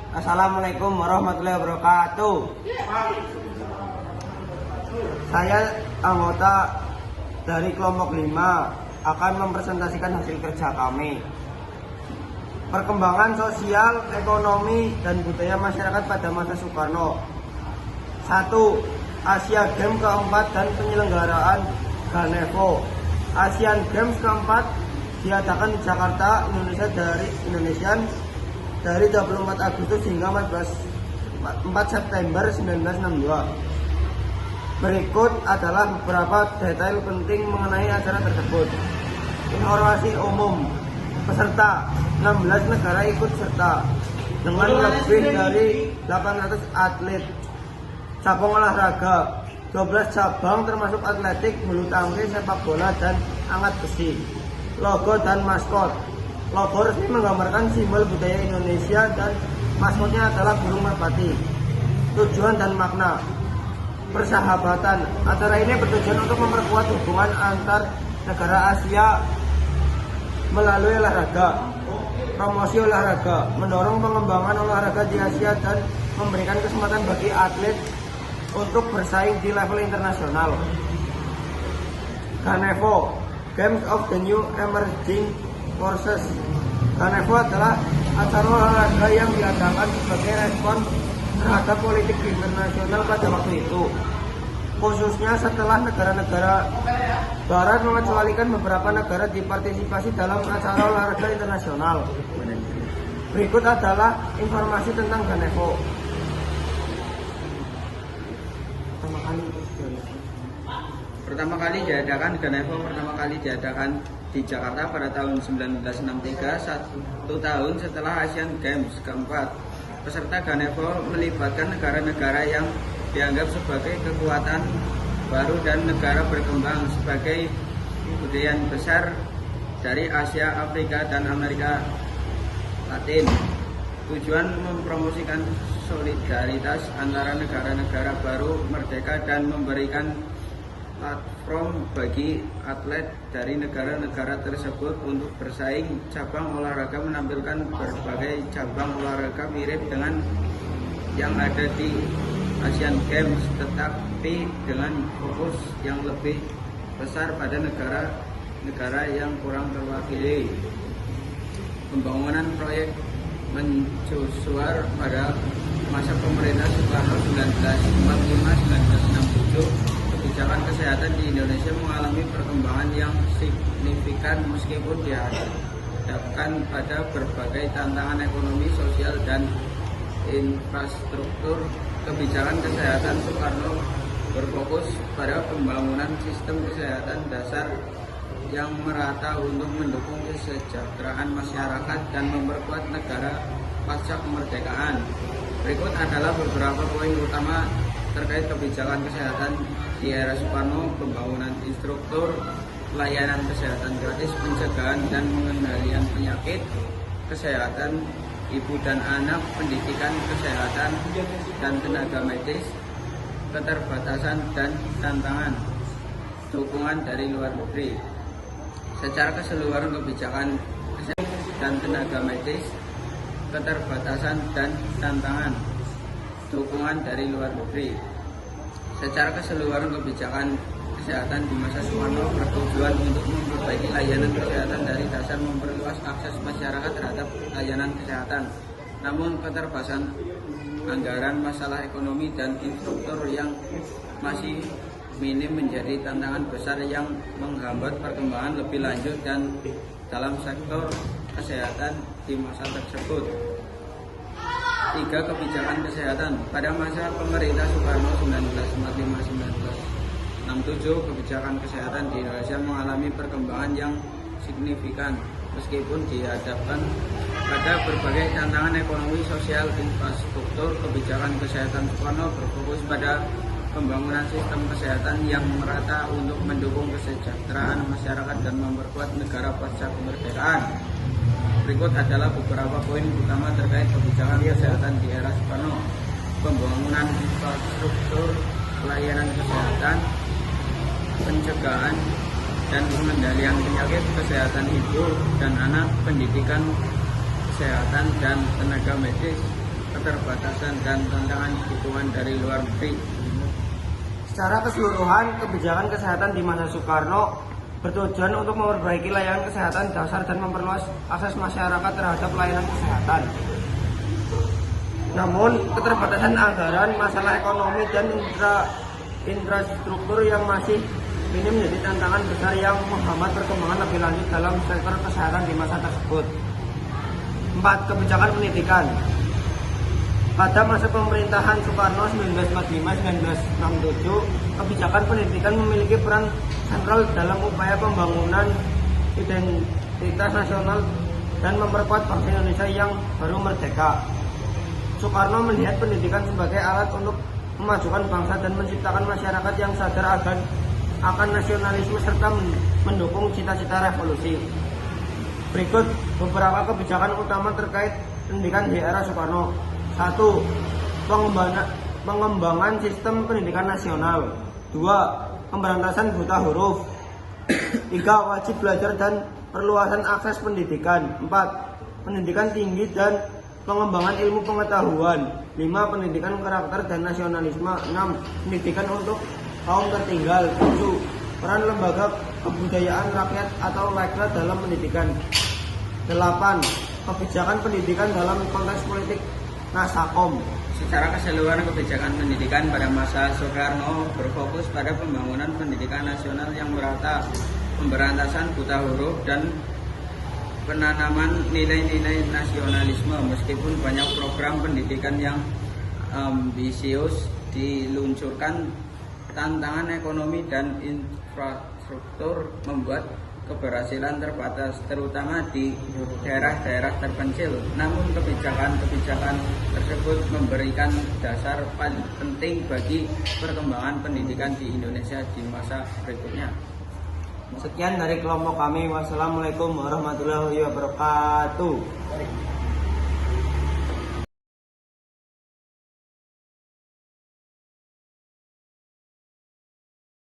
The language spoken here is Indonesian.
Assalamualaikum warahmatullahi wabarakatuh. Saya anggota dari kelompok 5 akan mempresentasikan hasil kerja kami. Perkembangan sosial, ekonomi, dan budaya masyarakat pada masa Soekarno. 1. Asia Games keempat dan penyelenggaraan Ganevo. Asian Games keempat diadakan di Jakarta, Indonesia dari 24 Agustus hingga 4 September 1962. Berikut adalah beberapa detail penting mengenai acara tersebut. Informasi umum. Peserta 16 negara ikut serta dengan lebih dari 800 atlet. Cabang olahraga 12 cabang termasuk atletik, bulu tangkis, sepak bola, dan angkat besi. Logo dan maskot. Logo resmi menggambarkan simbol budaya Indonesia dan maskotnya adalah burung merpati. Tujuan dan makna. Persahabatan. Acara ini bertujuan untuk memperkuat hubungan antar negara Asia melalui olahraga. Promosi olahraga. Mendorong pengembangan olahraga di Asia dan memberikan kesempatan bagi atlet untuk bersaing di level internasional. Ganevo, Games of the New Emerging Forces. Ganevo adalah acara olahraga yang diadakan sebagai respon terhadap politik internasional pada waktu itu, khususnya setelah negara-negara Barat mengecualikan beberapa negara dipartisipasi dalam acara olahraga internasional. Berikut adalah informasi tentang Ganevo. Pertama kali diadakan Ganevo di Jakarta pada tahun 1963, 1 tahun setelah Asian Games keempat. Peserta Ganevo melibatkan negara-negara yang dianggap sebagai kekuatan baru dan negara berkembang sebagai budaya besar dari Asia, Afrika, dan Amerika Latin. Tujuan mempromosikan solidaritas antara negara-negara baru merdeka dan memberikan platform bagi atlet dari negara-negara tersebut untuk bersaing. Cabang olahraga menampilkan berbagai cabang olahraga mirip dengan yang ada di Asian Games, tetapi dengan fokus yang lebih besar pada negara-negara yang kurang terwakili. Pembangunan proyek mencuat pada masa pemerintah Soekarno 1945-1967. Kebijakan kesehatan di Indonesia mengalami perkembangan yang signifikan meskipun dihadapkan pada berbagai tantangan ekonomi, sosial, dan infrastruktur. Kebijakan kesehatan Soekarno berfokus pada pembangunan sistem kesehatan dasar yang merata untuk mendukung kesejahteraan masyarakat dan memperkuat negara pasca kemerdekaan. Berikut adalah beberapa poin utama terkait kebijakan kesehatan di era Soekarno: pembangunan infrastruktur, pelayanan kesehatan gratis, pencegahan dan pengendalian penyakit, kesehatan ibu dan anak, pendidikan, kesehatan dan tenaga medis, keterbatasan dan tantangan, dukungan dari luar negeri. Secara keseluruhan kebijakan kesehatan dan tenaga medis, keterbatasan dan tantangan, dukungan dari luar negeri. Secara keseluruhan kebijakan kesehatan di masa Soekarno bertujuan untuk memperbaiki layanan kesehatan dari dasar, memperluas akses masyarakat terhadap layanan kesehatan. Namun keterbatasan anggaran, masalah ekonomi, dan infrastruktur yang masih minim menjadi tantangan besar yang menghambat perkembangan lebih lanjut dan dalam sektor kesehatan di masa tersebut. 3. Kebijakan kesehatan pada masa pemerintah Soekarno 1945-1967. Kebijakan kesehatan di Indonesia mengalami perkembangan yang signifikan meskipun dihadapkan pada berbagai tantangan ekonomi, sosial, infrastruktur. Kebijakan kesehatan Soekarno berfokus pada pembangunan sistem kesehatan yang merata untuk mendukung kesejahteraan masyarakat dan memperkuat negara pasca kemerdekaan. Berikut adalah beberapa poin utama terkait kebijakan kesehatan di era Soekarno: pembangunan infrastruktur, pelayanan kesehatan, pencegahan dan pengendalian penyakit, kesehatan ibu dan anak, pendidikan, kesehatan dan tenaga medis, keterbatasan dan tantangan kebutuhan dari luar negeri. Secara keseluruhan, kebijakan kesehatan di masa Soekarno bertujuan untuk memperbaiki layanan kesehatan dasar dan memperluas akses masyarakat terhadap layanan kesehatan. Namun, keterbatasan anggaran, masalah ekonomi, dan infrastruktur yang masih minim menjadi tantangan besar yang menghambat perkembangan lebih lanjut dalam sektor kesehatan di masa tersebut. 4. Kebijakan pendidikan. Pada masa pemerintahan Soekarno 1945-1967, kebijakan pendidikan memiliki peran sentral dalam upaya pembangunan identitas nasional dan memperkuat bangsa Indonesia yang baru merdeka. Soekarno melihat pendidikan sebagai alat untuk memajukan bangsa dan menciptakan masyarakat yang sadar akan nasionalisme serta mendukung cita-cita revolusi. Berikut beberapa kebijakan utama terkait pendidikan di era Soekarno. 1. Pengembangan sistem pendidikan nasional. 2. Pemberantasan buta huruf. 3. Wajib belajar dan perluasan akses pendidikan. 4. Pendidikan tinggi dan pengembangan ilmu pengetahuan. 5. Pendidikan karakter dan nasionalisme. 6. Pendidikan untuk kaum tertinggal. 7. Peran lembaga kebudayaan rakyat atau LEKRA dalam pendidikan. 8. Kebijakan pendidikan dalam konteks politik Nasakom. Secara keseluruhan, kebijakan pendidikan pada masa Soekarno berfokus pada pembangunan pendidikan nasional yang merata, pemberantasan buta huruf, dan penanaman nilai-nilai nasionalisme. Meskipun banyak program pendidikan yang ambisius diluncurkan, tantangan ekonomi dan infrastruktur membuat keberhasilan terbatas, terutama di daerah-daerah terpencil. Namun kebijakan-kebijakan tersebut memberikan dasar penting bagi perkembangan pendidikan di Indonesia di masa berikutnya. Sekian dari kelompok kami. Wassalamualaikum warahmatullahi wabarakatuh.